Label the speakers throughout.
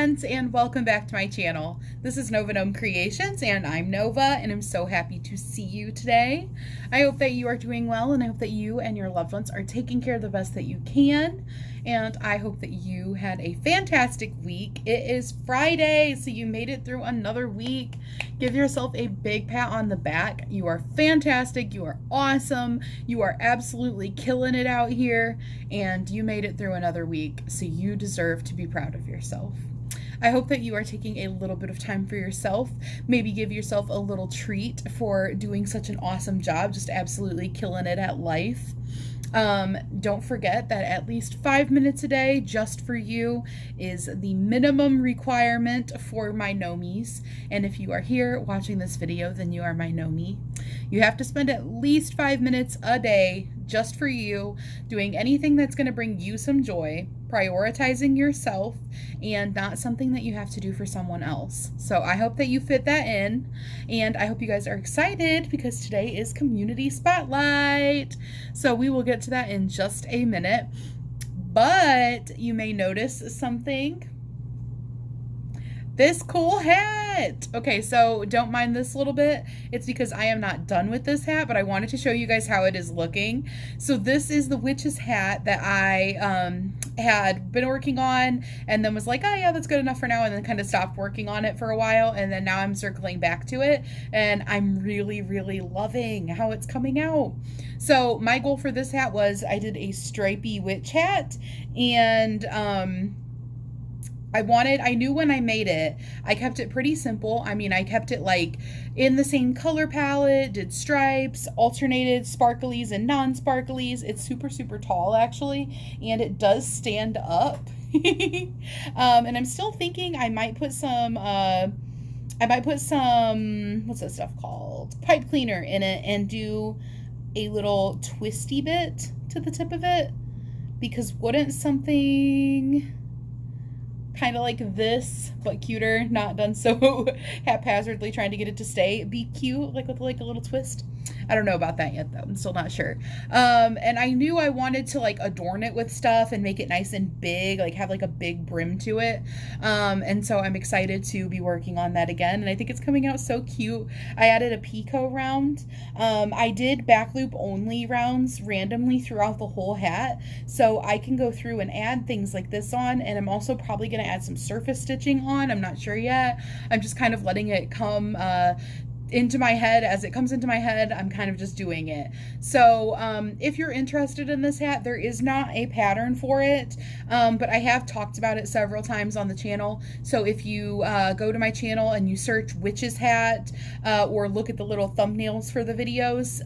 Speaker 1: friends, and welcome back to my channel. This is Nova Gnome Creations, and I'm Nova, and I'm so happy to see you today. I hope that you are doing well, and I hope that you and your loved ones are taking care of the best that you can, and I hope that you had a fantastic week. It is Friday, so you made it through another week. Give yourself a big pat on the back. You are fantastic, you are awesome, you are absolutely killing it out here, and you made it through another week, so you deserve to be proud of yourself. I hope that you are taking a little bit of time for yourself. Maybe give yourself a little treat for doing such an awesome job, just absolutely killing it at life. Don't forget that at least 5 minutes a day just for you is the minimum requirement for my Gnomies. And if you are here watching this video, then you are my Gnomie. You have to spend at least 5 minutes a day just for you, doing anything that's going to bring you some joy, prioritizing yourself, and not something that you have to do for someone else. So I hope that you fit that in, and I hope you guys are excited because today is Community Spotlight. So we will get to that in just a minute, but you may notice something. This cool hat. Okay, so don't mind this a little bit. It's because I am not done with this hat, but I wanted to show you guys how it is looking. So this is the witch's hat that I had been working on and then was like, oh yeah, that's good enough for now, and then kind of stopped working on it for a while, and then now I'm circling back to it, and I'm really, really loving how it's coming out. So my goal for this hat was I did a stripy witch hat, and I knew when I made it, I kept it pretty simple. I mean, I kept it like in the same color palette, did stripes, alternated sparklies and non-sparklies. It's super, super tall actually, and it does stand up. And I'm still thinking I might put some, what's that stuff called? Pipe cleaner in it and do a little twisty bit to the tip of it, because wouldn't something kind of like this but cuter, not done so haphazardly trying to get it to stay, be cute, like with like a little twist? I don't know about that yet though. I'm still not sure. And I knew I wanted to like adorn it with stuff and make it nice and big, like have like a big brim to it. And so I'm excited to be working on that again, and I think it's coming out so cute. I added a picot round. I did back loop only rounds randomly throughout the whole hat, so I can go through and add things like this on, and I'm also probably going to add some surface stitching on. I'm not sure yet. I'm just kind of letting it come into my head. As it comes into my head, I'm kind of just doing it. So if you're interested in this hat, there is not a pattern for it, but I have talked about it several times on the channel. So if you go to my channel and you search witch's hat, or look at the little thumbnails for the videos,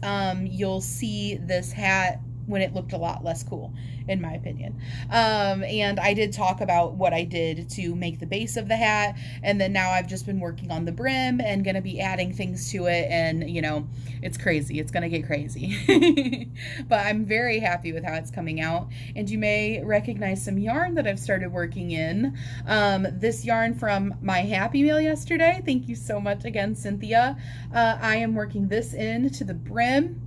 Speaker 1: you'll see this hat when it looked a lot less cool, in my opinion. And I did talk about what I did to make the base of the hat, and then now I've just been working on the brim and gonna be adding things to it, and you know, it's crazy. It's gonna get crazy. But I'm very happy with how it's coming out, and you may recognize some yarn that I've started working in. This yarn from my Happy Meal yesterday. Thank you so much again, Cynthia. I am working this in to the brim,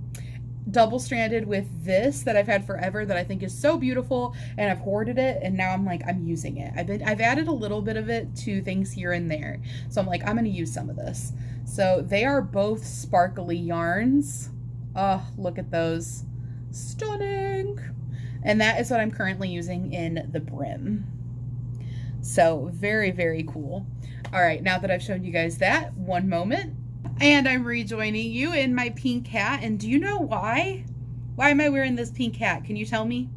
Speaker 1: double-stranded with this that I've had forever that I think is so beautiful, and I've hoarded it, and now I'm like, I'm using it. I've added a little bit of it to things here and there, so I'm like, I'm gonna use some of this. So they are both sparkly yarns. Oh, look at those, stunning. And that is what I'm currently using in the brim. So very, very cool. All right, now that I've shown you guys that, one moment, and I'm rejoining you in my pink hat. And do you know why? Why am I wearing this pink hat? Can you tell me?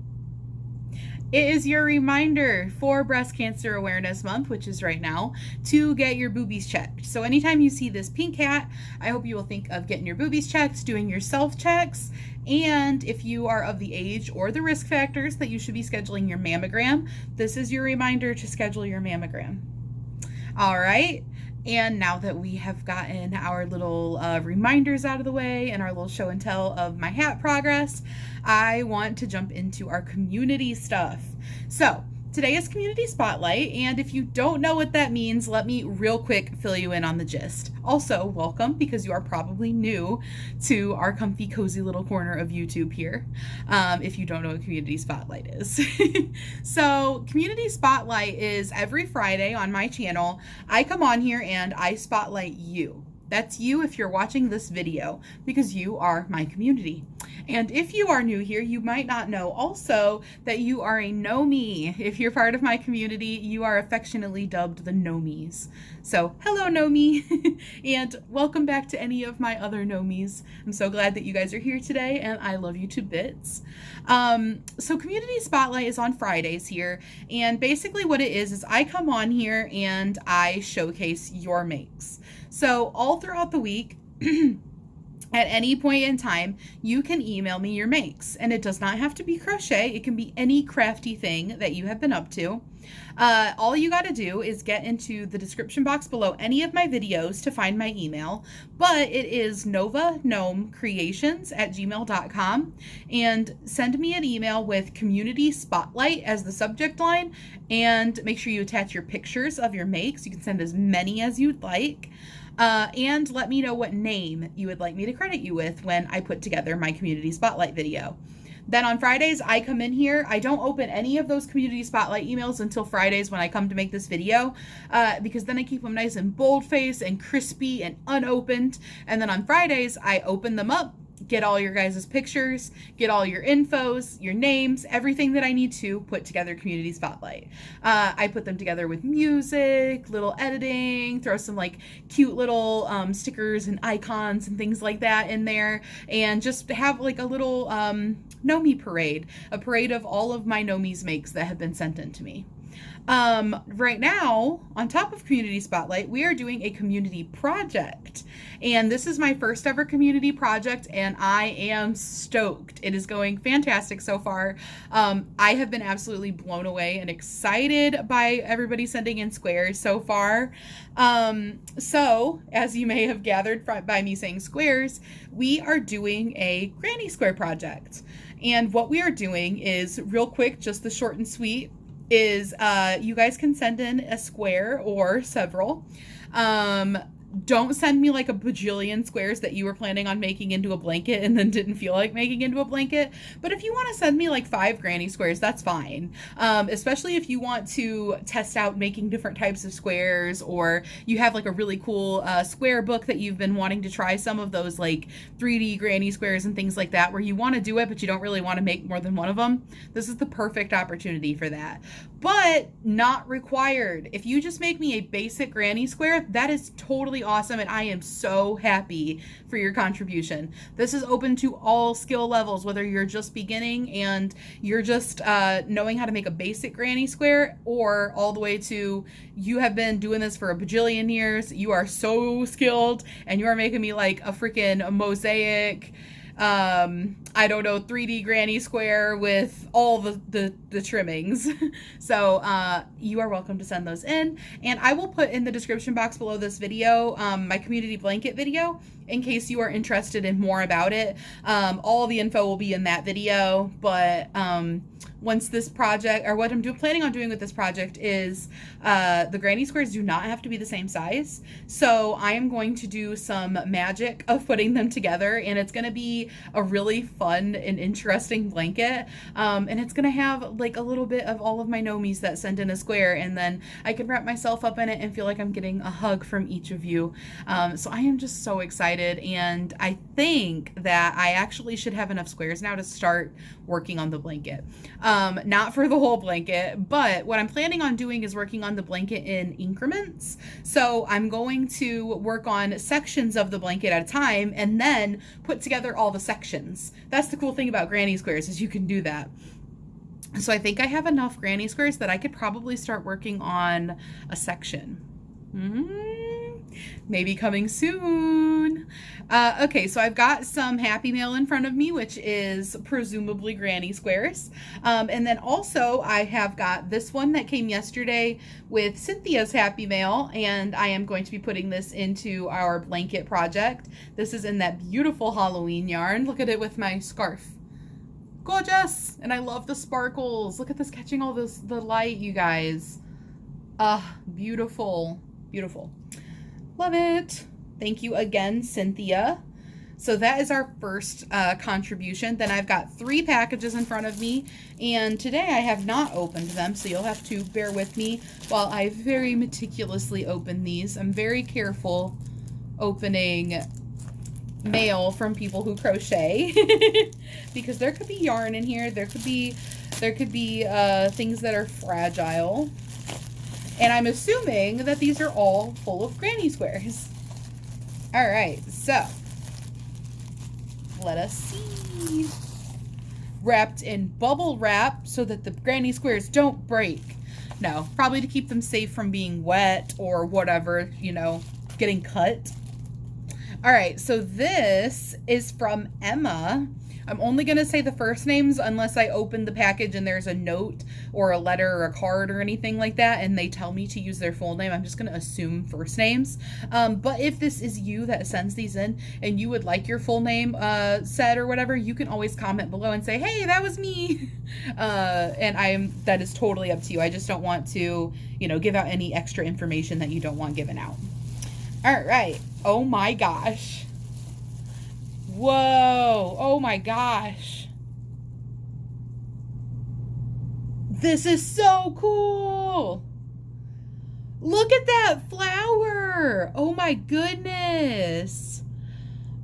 Speaker 1: It is your reminder for Breast Cancer Awareness Month, which is right now, to get your boobies checked. So anytime you see this pink hat, I hope you will think of getting your boobies checked, doing your self-checks, and if you are of the age or the risk factors that you should be scheduling your mammogram, this is your reminder to schedule your mammogram. All right. And now that we have gotten our little reminders out of the way and our little show and tell of my hat progress, I want to jump into our community stuff. So Today is Community Spotlight, and if you don't know what that means, let me real quick fill you in on the gist. Also, welcome, because you are probably new to our comfy, cozy little corner of YouTube here, if you don't know what Community Spotlight is. So, Community Spotlight is every Friday on my channel. I come on here and I spotlight you. That's you if you're watching this video, because you are my community. And if you are new here, you might not know also that you are a Know-Me. If you're part of my community, you are affectionately dubbed the Know-Me's. So, hello Know-Me, and welcome back to any of my other Know-Me's. I'm so glad that you guys are here today, and I love you to bits. So Community Spotlight is on Fridays here, and basically what it is I come on here and I showcase your makes. So all throughout the week, at any point in time, you can email me your makes, and it does not have to be crochet. It can be any crafty thing that you have been up to. All you got to do is get into the description box below any of my videos to find my email, but it is novagnomecreations@gmail.com, and send me an email with Community Spotlight as the subject line, and make sure you attach your pictures of your makes. You can send as many as you'd like. And let me know what name you would like me to credit you with when I put together my Community Spotlight video. Then on Fridays, I come in here. I don't open any of those Community Spotlight emails until Fridays when I come to make this video, because then I keep them nice and bold-faced and crispy and unopened. And then on Fridays, I open them up, get all your guys' pictures, get all your infos, your names, everything that I need to put together Community Spotlight. I put them together with music, little editing, throw some like cute little stickers and icons and things like that in there, and just have like a little Know-Me parade, a parade of all of my Know-Me's makes that have been sent in to me. Right now, on top of Community Spotlight, we are doing a community project, and this is my first ever community project, and I am stoked. It is going fantastic so far. I have been absolutely blown away and excited by everybody sending in squares so far. So as you may have gathered by me saying squares, we are doing a granny square project, and what we are doing is, real quick, just the short and sweet, is you guys can send in a square or several. Don't send me like a bajillion squares that you were planning on making into a blanket and then didn't feel like making into a blanket. But if you want to send me like 5 granny squares, that's fine. Especially if you want to test out making different types of squares, or you have like a really cool square book that you've been wanting to try some of those like 3D granny squares and things like that, where you want to do it, but you don't really want to make more than one of them. This is the perfect opportunity for that. But not required. If you just make me a basic granny square, that is totally awesome, and I am so happy for your contribution. This is open to all skill levels, whether you're just beginning and you're just knowing how to make a basic granny square, or all the way to you have been doing this for a bajillion years, you are so skilled, and you are making me like a freaking mosaic, I don't know, 3D granny square with all the trimmings. So you are welcome to send those in, and I will put in the description box below this video my community blanket video in case you are interested in more about it. All the info will be in that video, but once this project, or what I'm planning on doing with this project, is the granny squares do not have to be the same size. So I am going to do some magic of putting them together, and it's going to be a really fun and interesting blanket. And it's going to have like a little bit of all of my Know-Me's that sent in a square, and then I can wrap myself up in it and feel like I'm getting a hug from each of you. So I am just so excited, and I think that I actually should have enough squares now to start working on the blanket. Not for the whole blanket, but what I'm planning on doing is working on the blanket in increments. So I'm going to work on sections of the blanket at a time and then put together all the sections. That's the cool thing about granny squares, is you can do that. So I think I have enough granny squares that I could probably start working on a section. Maybe coming soon. Okay, so I've got some Happy Mail in front of me, which is presumably granny squares. And then also I have got this one that came yesterday with Cynthia's Happy Mail, and I am going to be putting this into our blanket project. This is in that beautiful Halloween yarn. Look at it with my scarf. Gorgeous. And I love the sparkles. Look at this catching all this, the light, you guys. Beautiful. Beautiful. Love it. Thank you again, Cynthia. So that is our first contribution. Then I've got 3 packages in front of me, and today I have not opened them, so you'll have to bear with me while I very meticulously open these. I'm very careful opening mail from people who crochet because there could be yarn in here. There could be things that are fragile. And I'm assuming that these are all full of granny squares. All right, so let us see. Wrapped in bubble wrap so that the granny squares don't break. No, probably to keep them safe from being wet or whatever, you know, getting cut. All right, so this is from Emma. I'm only going to say the first names unless I open the package and there's a note or a letter or a card or anything like that and they tell me to use their full name. I'm just going to assume first names. But if this is you that sends these in and you would like your full name said or whatever, you can always comment below and say, hey, that was me. And that is totally up to you. I just don't want to, you know, give out any extra information that you don't want given out. All right. Oh my gosh. Whoa. Oh my gosh. This is so cool. Look at that flower. Oh my goodness.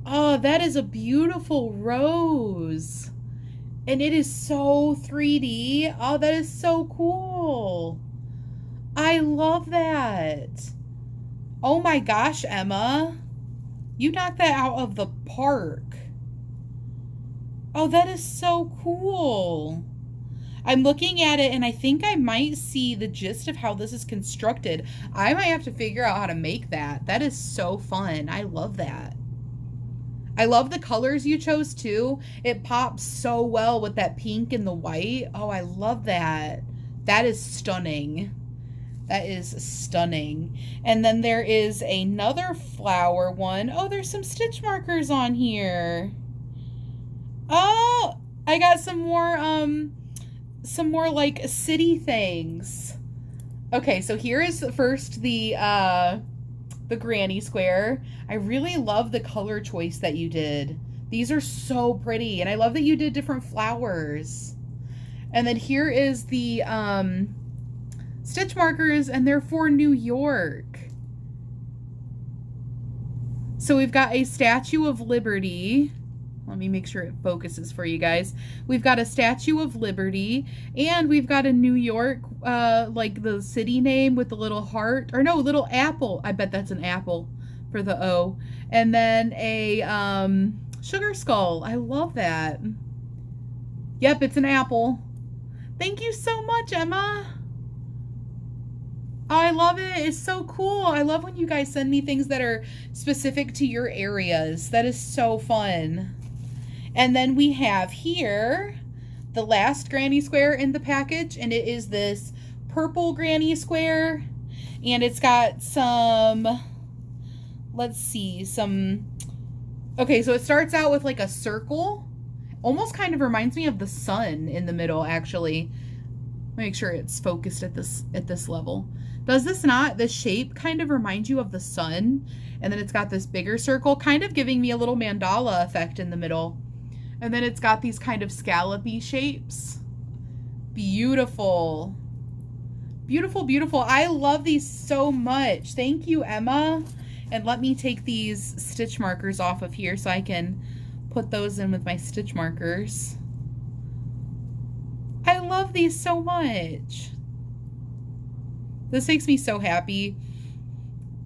Speaker 1: Oh, that is a beautiful rose. And it is so 3D. Oh, that is so cool. I love that. Oh my gosh, Emma. You knocked that out of the park. Oh, that is so cool. I'm looking at it and I think I might see the gist of how this is constructed. I might have to figure out how to make that. That is so fun. I love that. I love the colors you chose too. It pops so well with that pink and the white. Oh, I love that. That is stunning. That is stunning. And then there is another flower one. Oh, there's some stitch markers on here. Oh, I got some more like city things. Okay, so here is first the granny square. I really love the color choice that you did. These are so pretty, and I love that you did different flowers. And then here is the stitch markers, and they're for New York. So we've got a Statue of Liberty. Let me make sure it focuses for you guys. We've got a Statue of Liberty, and we've got a New York, like the city name with the little heart, or no, little apple. I bet that's an apple for the O. And then a sugar skull. I love that. Yep, it's an apple. Thank you so much, Emma. I love it. It's so cool. I love when you guys send me things that are specific to your areas. That is so fun. And then we have here the last granny square in the package, and it is this purple granny square, and it's got some, let's see, okay, so it starts out with like a circle. Almost kind of reminds me of the sun in the middle, actually. Make sure it's focused at this level. Does this not? The shape kind of reminds you of the sun, and then it's got this bigger circle, kind of giving me a little mandala effect in the middle. And then it's got these kind of scallopy shapes. Beautiful. Beautiful, beautiful. I love these so much. Thank you, Emma. And let me take these stitch markers off of here so I can put those in with my stitch markers. I love these so much. This makes me so happy.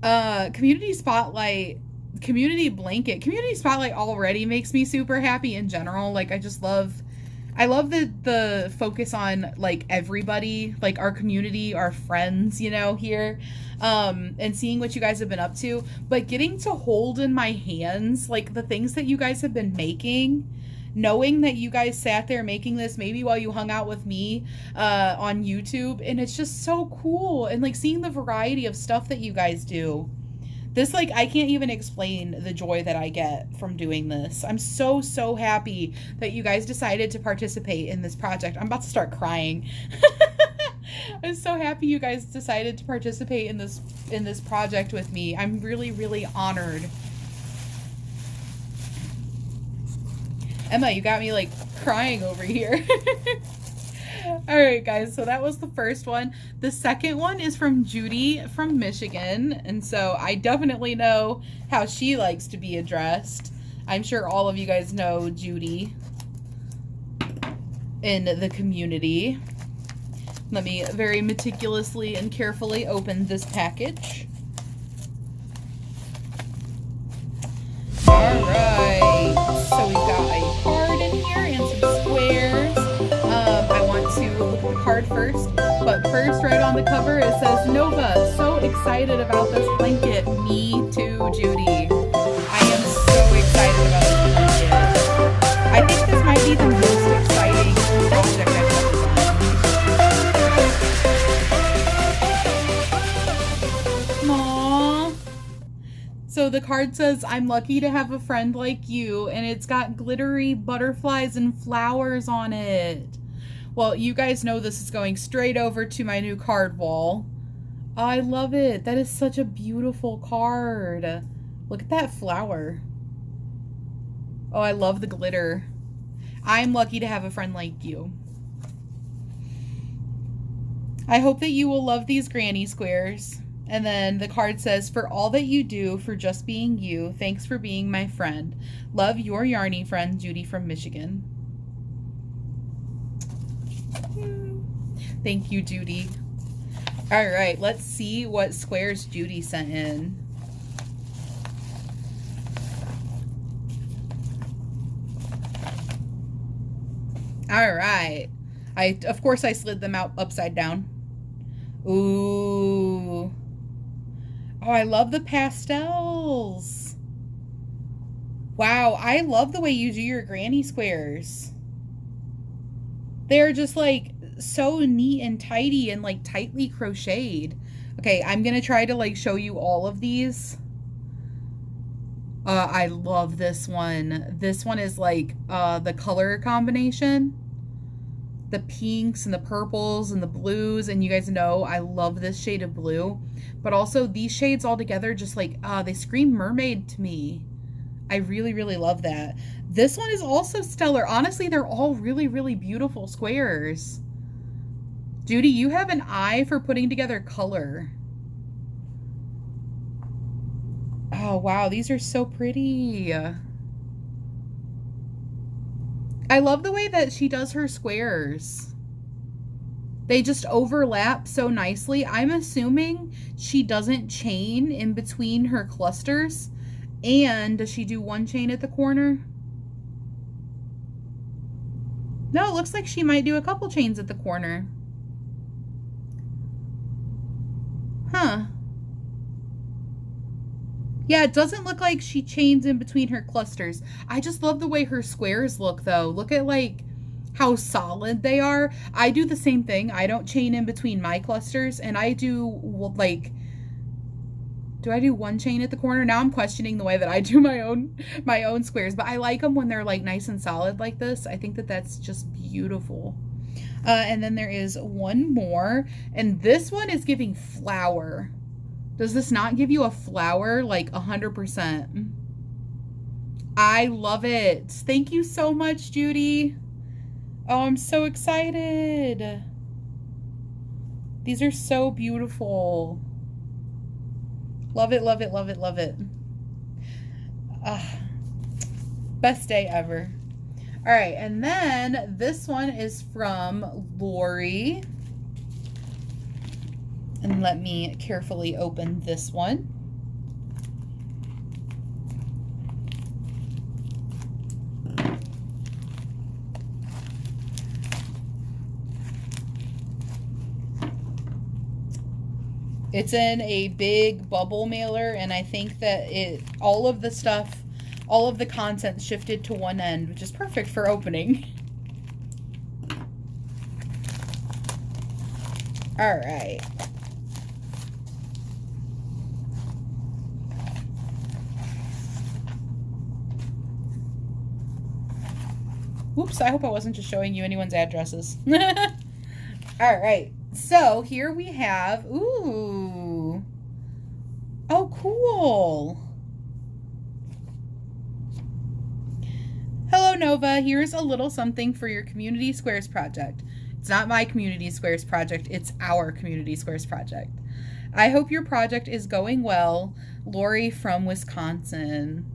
Speaker 1: Community Spotlight, Community Blanket. Community Spotlight already makes me super happy in general. Like, I love the focus on, like, everybody, like, our community, our friends, you know, here, and seeing what you guys have been up to. But getting to hold in my hands, like, the things that you guys have been making, knowing that you guys sat there making this maybe while you hung out with me on YouTube, and it's just so cool. And like seeing the variety of stuff that you guys do. This, like, I can't even explain the joy that I get from doing this. I'm so, so happy that you guys decided to participate in this project. I'm about to start crying. I'm so happy you guys decided to participate in this project with me. I'm really, really honored. Emma, you got me, like, crying over here. All right, guys, so that was the first one. The second one is from Judy from Michigan, and so I definitely know how she likes to be addressed. I'm sure all of you guys know Judy in the community. Let me very meticulously and carefully open this package. All right, so we've got a card in here and some squares. I want to look at the card first, but first, right on the cover, it says, Nova, so excited about this blanket. Me too, Judy. I am so excited about this blanket. I think this might be the most exciting project I've ever done. Aww. So the card says, I'm lucky to have a friend like you, and it's got glittery butterflies and flowers on it. Well, you guys know this is going straight over to my new card wall. I love it. That is such a beautiful card. Look at that flower. Oh, I love the glitter. I'm lucky to have a friend like you. I hope that you will love these granny squares. And then the card says, for all that you do, for just being you, thanks for being my friend. Love, your Yarny friend, Judy from Michigan. Thank you, Judy. All right, let's see what squares Judy sent in. All right. Of course, I slid them out upside down. Ooh. Oh, I love the pastels. Wow, I love the way you do your granny squares. They're just like so neat and tidy and like tightly crocheted. Okay, I'm gonna try to like show you all of these. I love this one. This one is like the color combination. The pinks and the purples and the blues, and you guys know I love this shade of blue, but also these shades all together just like they scream mermaid to me. I really, really love that. This one is also stellar. Honestly, they're all really, really beautiful squares. Judy, you have an eye for putting together color. Oh wow, these are so pretty. I love the way that she does her squares. They just overlap so nicely. I'm assuming she doesn't chain in between her clusters. And does she do one chain at the corner? No, it looks like she might do a couple chains at the corner. Huh. Yeah, it doesn't look like she chains in between her clusters. I just love the way her squares look, though. Look at, like, how solid they are. I do the same thing. I don't chain in between my clusters, and I do, like, do I do one chain at the corner? Now I'm questioning the way that I do my own squares, but I like them when they're, like, nice and solid like this. I think that that's just beautiful. And then there is one more, and this one is giving flower. Does this not give you a flower? Like 100%. I love it. Thank you so much, Judy. Oh, I'm so excited. These are so beautiful. Love it, love it, love it, love it. Best day ever. All right, and then this one is from Lori. And let me carefully open this one. It's in a big bubble mailer, and I think that all of the content shifted to one end, which is perfect for opening. All right. Oops, I hope I wasn't just showing you anyone's addresses. All right, so here we have, ooh. Oh, cool. Hello, Nova. Here's a little something for your Community Squares project. It's not my Community Squares project, it's our Community Squares project. I hope your project is going well. Lori from Wisconsin.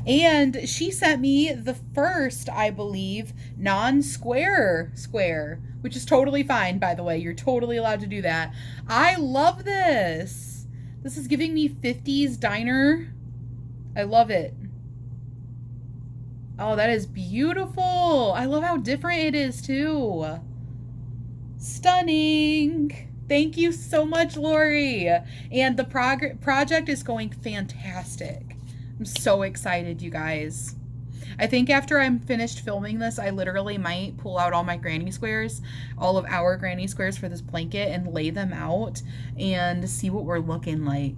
Speaker 1: And she sent me the first, I believe, non-square square, which is totally fine, by the way. You're totally allowed to do that. I love this. This is giving me 50s diner. I love it. Oh, that is beautiful. I love how different it is, too. Stunning. Thank you so much, Lori. And the project is going fantastic. I'm so excited, you guys. I think after I'm finished filming this, I literally might pull out all my granny squares, all of our granny squares for this blanket, and lay them out and see what we're looking like.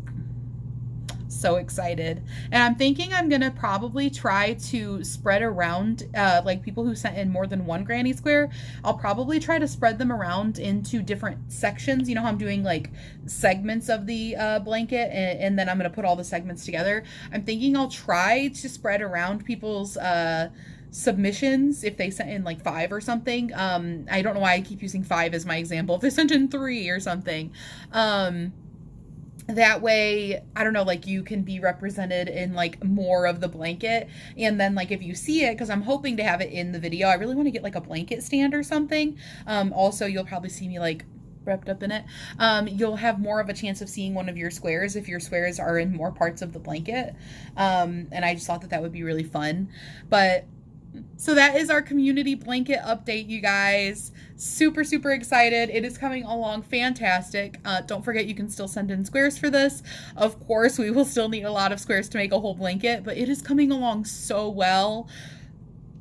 Speaker 1: So excited. And I'm thinking I'm gonna probably try to spread around like people who sent in more than one granny square. I'll probably try to spread them around into different sections. You know how I'm doing like segments of the blanket, and then I'm gonna put all the segments together. I'm thinking I'll try to spread around people's submissions if they sent in like 5 or something. I don't know why I keep using 5 as my example. If they sent in 3 or something, that way, I don't know, like you can be represented in like more of the blanket. And then like if you see it, because I'm hoping to have it in the video, I really want to get like a blanket stand or something. Also, you'll probably see me like wrapped up in it. You'll have more of a chance of seeing one of your squares if your squares are in more parts of the blanket. And I just thought that that would be really fun. But so that is our community blanket update, you guys. Super, super excited. It is coming along fantastic. Don't forget you can still send in squares for this. Of course, we will still need a lot of squares to make a whole blanket, but it is coming along so well.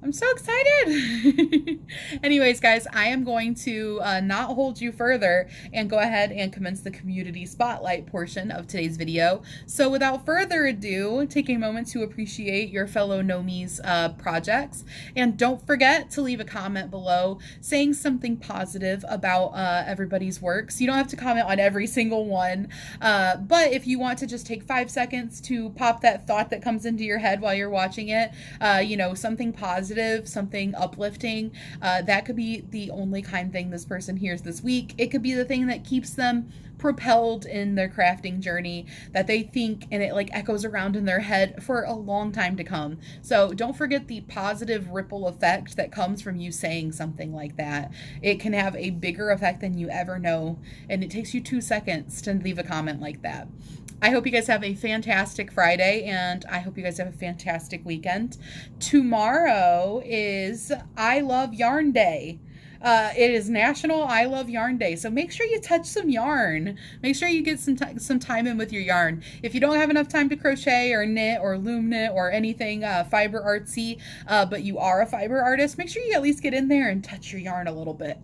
Speaker 1: I'm so excited. Anyways, guys, I am going to not hold you further and go ahead and commence the community spotlight portion of today's video. So without further ado, take a moment to appreciate your fellow Nomies projects. And don't forget to leave a comment below saying something positive about everybody's works. You don't have to comment on every single one, but if you want to just take 5 seconds to pop that thought that comes into your head while you're watching it, you know, something positive, something uplifting, that could be the only kind thing this person hears this week. It could be the thing that keeps them propelled in their crafting journey, that they think and it like echoes around in their head for a long time to come. So don't forget the positive ripple effect that comes from you saying something like that. It can have a bigger effect than you ever know, and it takes you 2 seconds to leave a comment like that. I hope you guys have a fantastic Friday, and I hope you guys have a fantastic weekend. Tomorrow is I Love Yarn Day. It is National I Love Yarn Day, so make sure you touch some yarn. Make sure you get some time in with your yarn. If you don't have enough time to crochet or knit or loom knit or anything fiber artsy, but you are a fiber artist, make sure you at least get in there and touch your yarn a little bit.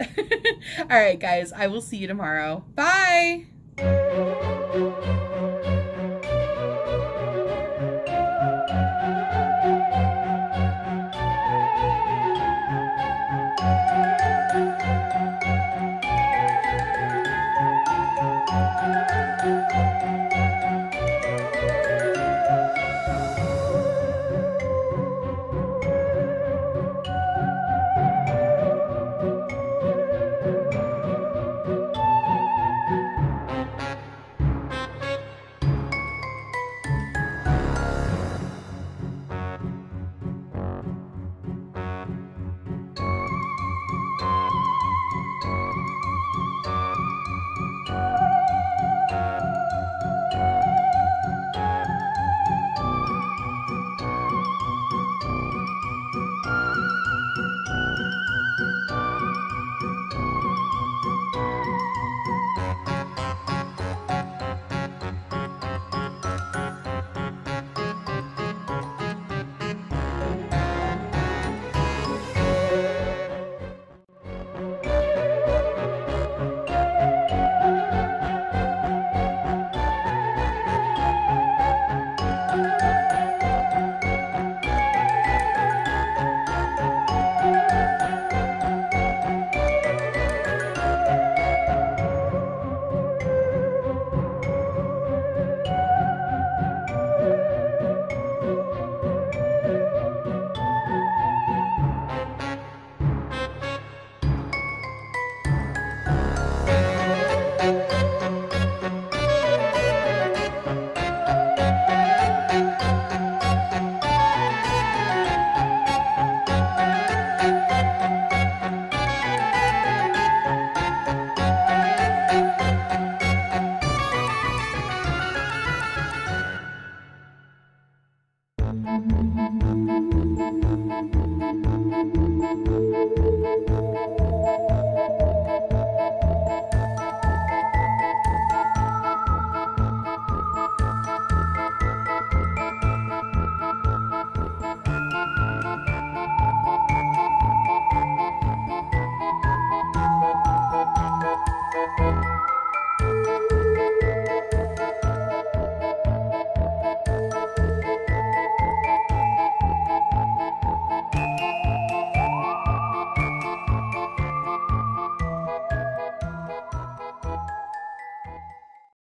Speaker 1: All right, guys, I will see you tomorrow. Bye!